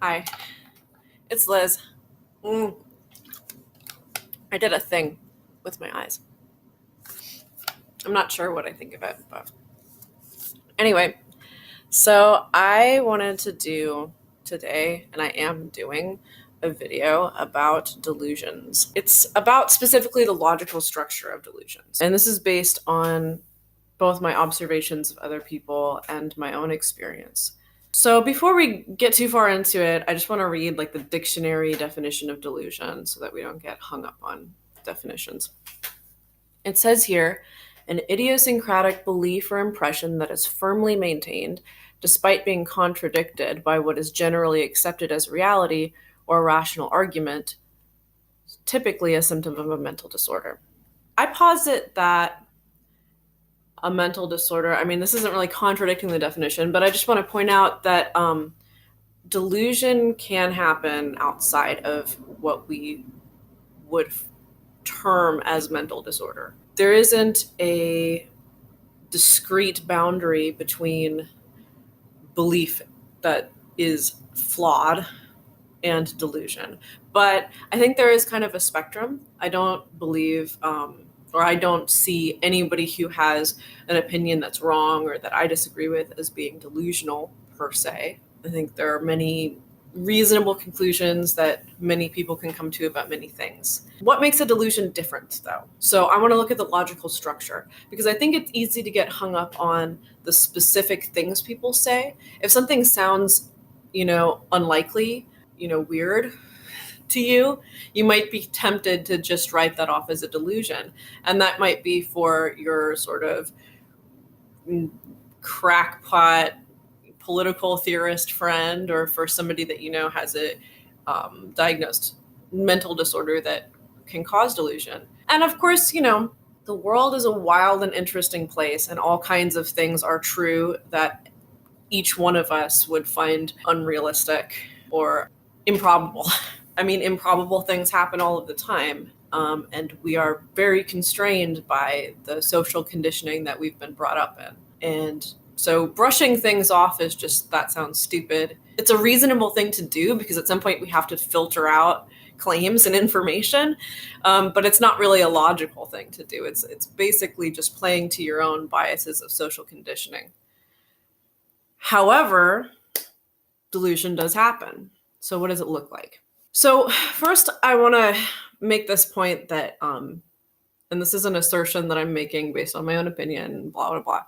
Hi, it's Liz. Mm, I did a thing with my eyes. I'm not sure what I think of it, but anyway, so I wanted to do today, and I am doing a video about delusions. It's about specifically the logical structure of delusions. And this is based on both my observations of other people and my own experience. So before we get too far into it, I just want to read like the dictionary definition of delusion so that we don't get hung up on definitions. It says here, an idiosyncratic belief or impression that is firmly maintained despite being contradicted by what is generally accepted as reality or a rational argument, typically a symptom of a mental disorder. I posit that a mental disorder, I mean, this isn't really contradicting the definition, but I just want to point out that delusion can happen outside of what we would term as mental disorder. There isn't a discrete boundary between belief that is flawed and delusion. But I think there is kind of a spectrum. I don't believe, or I don't see anybody who has an opinion that's wrong or that I disagree with as being delusional per se. I think there are many reasonable conclusions that many people can come to about many things. What makes a delusion different, though? So I want to look at the logical structure because I think it's easy to get hung up on the specific things people say. If something sounds, unlikely, weird to you, you might be tempted to just write that off as a delusion. And that might be for your sort of crackpot political theorist friend or for somebody that has a diagnosed mental disorder that can cause delusion. And of course, the world is a wild and interesting place, and all kinds of things are true that each one of us would find unrealistic or improbable. I mean, improbable things happen all of the time. And we are very constrained by the social conditioning that we've been brought up in. And so brushing things off is just, that sounds stupid. It's a reasonable thing to do because at some point we have to filter out claims and information, but it's not really a logical thing to do. It's basically just playing to your own biases of social conditioning. However, delusion does happen. So what does it look like? So first, I want to make this point that, and this is an assertion that I'm making based on my own opinion, blah, blah, blah,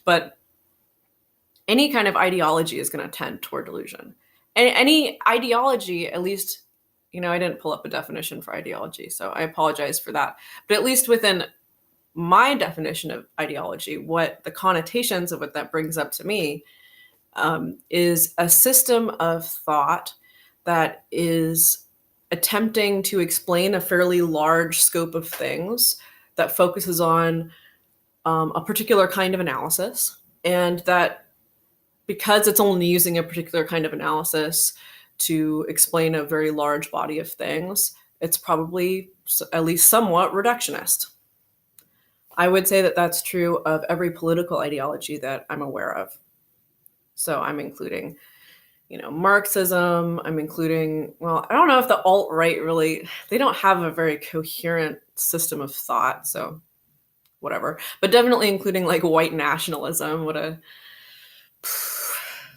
but any kind of ideology is going to tend toward delusion. And any ideology, at least, I didn't pull up a definition for ideology, so I apologize for that. But at least within my definition of ideology, what the connotations of what that brings up to me is a system of thought that is attempting to explain a fairly large scope of things, that focuses on a particular kind of analysis, and that because it's only using a particular kind of analysis to explain a very large body of things, it's probably at least somewhat reductionist. I would say that that's true of every political ideology that I'm aware of. So I'm including, Marxism. I'm including, well, I don't know if the alt-right really, they don't have a very coherent system of thought, so whatever. But definitely including like white nationalism,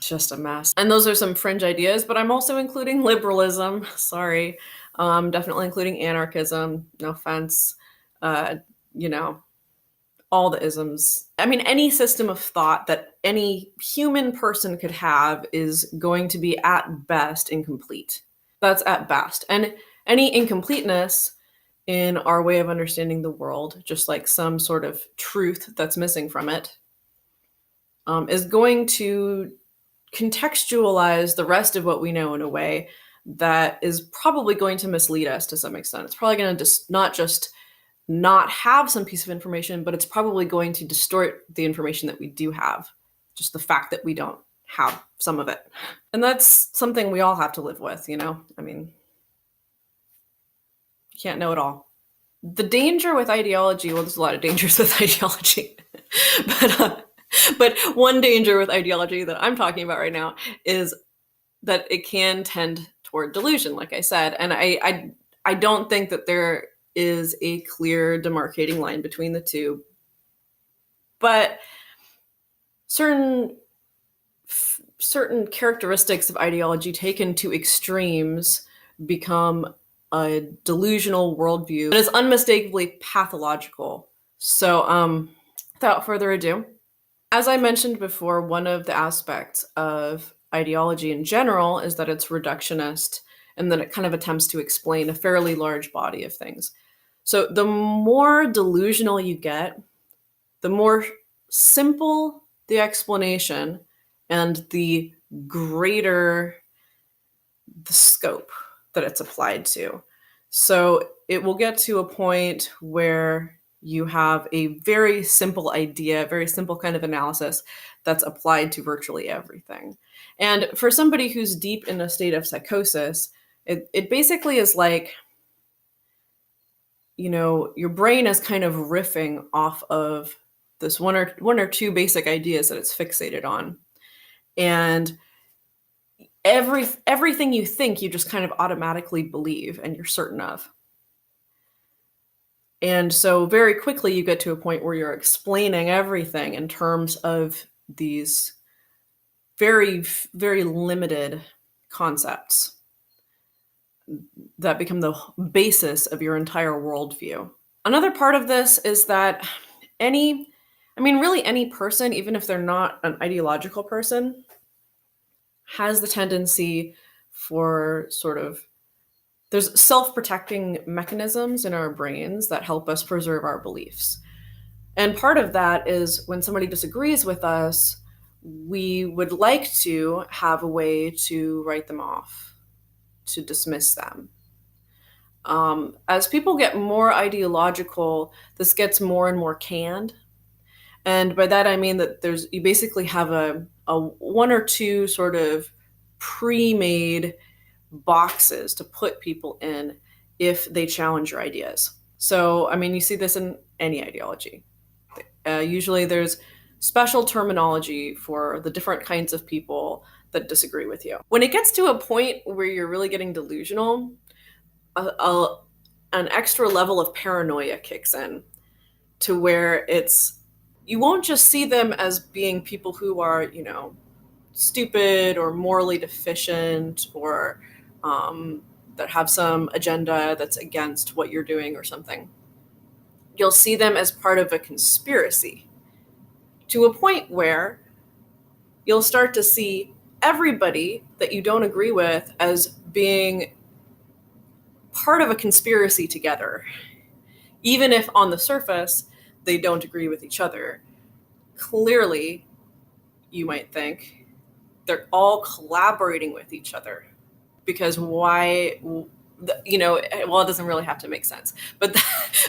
just a mess. And those are some fringe ideas, but I'm also including liberalism. Sorry. Definitely including anarchism. No offense. All the isms. I mean, any system of thought that any human person could have is going to be at best incomplete. That's at best. And any incompleteness in our way of understanding the world, just like some sort of truth that's missing from it, is going to contextualize the rest of what we know in a way that is probably going to mislead us to some extent. It's probably going to not just not have some piece of information, but it's probably going to distort the information that we do have. Just the fact that we don't have some of it. And that's something we all have to live with, I mean, you can't know it all. The danger with ideology, well, there's a lot of dangers with ideology, but one danger with ideology that I'm talking about right now is that it can tend toward delusion, like I said. And I don't think that there is a clear demarcating line between the two. But certain characteristics of ideology taken to extremes become a delusional worldview that is unmistakably pathological. So, without further ado, as I mentioned before, one of the aspects of ideology in general is that it's reductionist and that it kind of attempts to explain a fairly large body of things. So the more delusional you get, the more simple the explanation and the greater the scope that it's applied to. So it will get to a point where you have a very simple idea, very simple kind of analysis that's applied to virtually everything. And for somebody who's deep in a state of psychosis, it basically is like, your brain is kind of riffing off of this one or two basic ideas that it's fixated on. And everything you think, you just kind of automatically believe and you're certain of. And so very quickly you get to a point where you're explaining everything in terms of these very, very limited concepts that become the basis of your entire worldview. Another part of this is that really any person, even if they're not an ideological person, has the tendency for there's self-protecting mechanisms in our brains that help us preserve our beliefs. And part of that is when somebody disagrees with us, we would like to have a way to write them off, to dismiss them. As people get more ideological, this gets more and more canned. And by that I mean that you basically have a one or two sort of pre-made boxes to put people in if they challenge your ideas. So, you see this in any ideology. Usually there's special terminology for the different kinds of people that disagree with you. When it gets to a point where you're really getting delusional, an extra level of paranoia kicks in to where you won't just see them as being people who are, stupid or morally deficient or that have some agenda that's against what you're doing or something. You'll see them as part of a conspiracy to a point where you'll start to see everybody that you don't agree with as being part of a conspiracy together, even if on the surface they don't agree with each other. Clearly, you might think, they're all collaborating with each other. Because why, it doesn't really have to make sense. But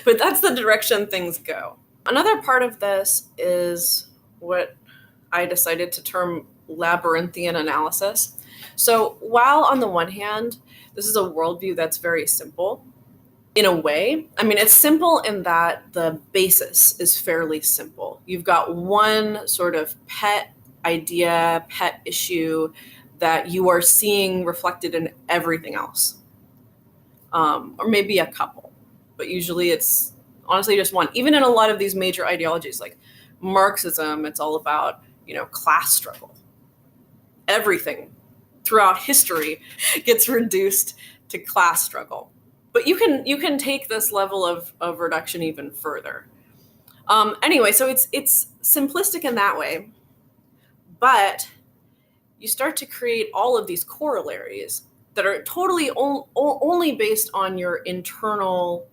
that's the direction things go. Another part of this is what I decided to term labyrinthian analysis. So while on the one hand, this is a worldview that's very simple, in a way, it's simple in that the basis is fairly simple. You've got one sort of pet idea, pet issue that you are seeing reflected in everything else. Or maybe a couple, but usually it's honestly just one. Even in a lot of these major ideologies like Marxism, it's all about, class struggle. Everything throughout history gets reduced to class struggle. But you can take this level of reduction even further. Anyway, so it's simplistic in that way, but you start to create all of these corollaries that are totally only based on your internal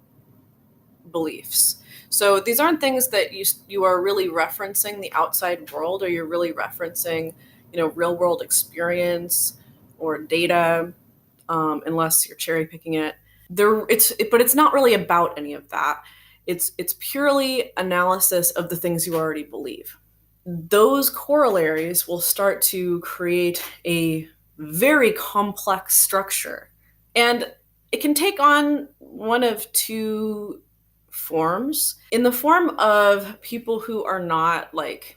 beliefs. So these aren't things that you are really referencing the outside world, or you're really referencing, real world experience or data, unless you're cherry picking it. But it's not really about any of that. It's purely analysis of the things you already believe. Those corollaries will start to create a very complex structure. And it can take on one of two forms. In the form of people who are not like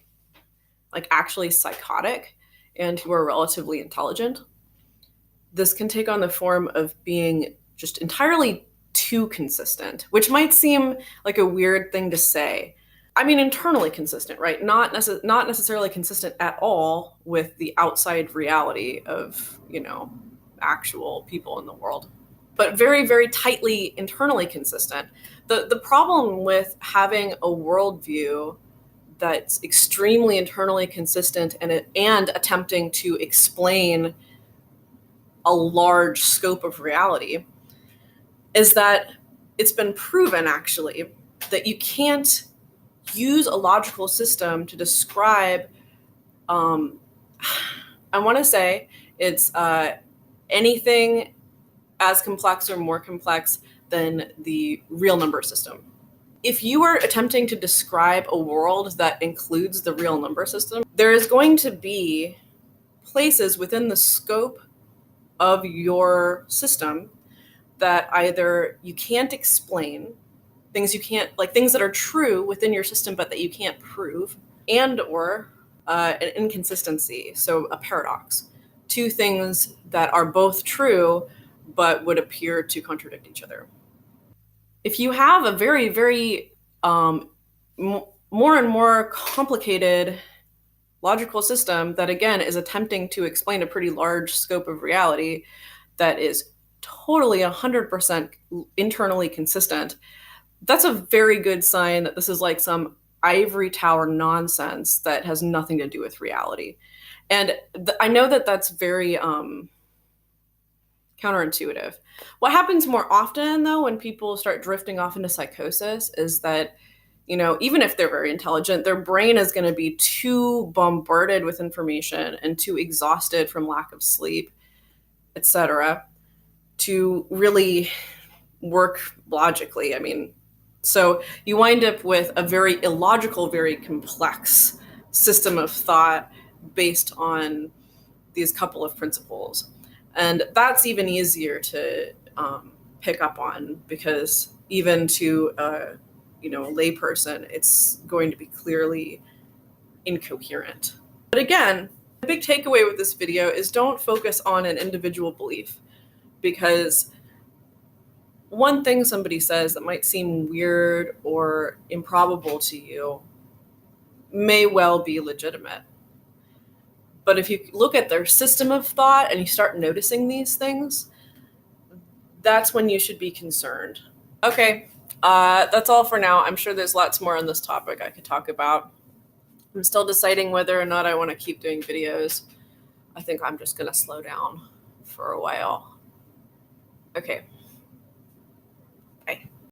actually psychotic and who are relatively intelligent. this can take on the form of being just entirely too consistent, which might seem like a weird thing to say. I mean, internally consistent, right? Not necessarily consistent at all with the outside reality of, actual people in the world, but very, very tightly internally consistent. The problem with having a worldview that's extremely internally consistent and attempting to explain a large scope of reality is that it's been proven, actually, that you can't use a logical system to describe, I want to say it's anything as complex or more complex than the real number system. If you are attempting to describe a world that includes the real number system, there is going to be places within the scope of your system that either you can't explain, things you can't, like things that are true within your system but that you can't prove, and or an inconsistency, so a paradox. Two things that are both true but would appear to contradict each other. If you have a very, very more and more complicated logical system that, again, is attempting to explain a pretty large scope of reality that is totally 100% internally consistent, that's a very good sign that this is like some ivory tower nonsense that has nothing to do with reality. And I know that that's very counterintuitive. What happens more often, though, when people start drifting off into psychosis is that, even if they're very intelligent, their brain is going to be too bombarded with information and too exhausted from lack of sleep, etc., to really work logically. I mean, so you wind up with a very illogical, very complex system of thought based on these couple of principles. And that's even easier to pick up on, because even to a layperson, it's going to be clearly incoherent. But again, the big takeaway with this video is don't focus on an individual belief, because one thing somebody says that might seem weird or improbable to you may well be legitimate. But if you look at their system of thought and you start noticing these things, that's when you should be concerned. Okay, that's all for now. I'm sure there's lots more on this topic I could talk about. I'm still deciding whether or not I want to keep doing videos. I think I'm just going to slow down for a while. Okay.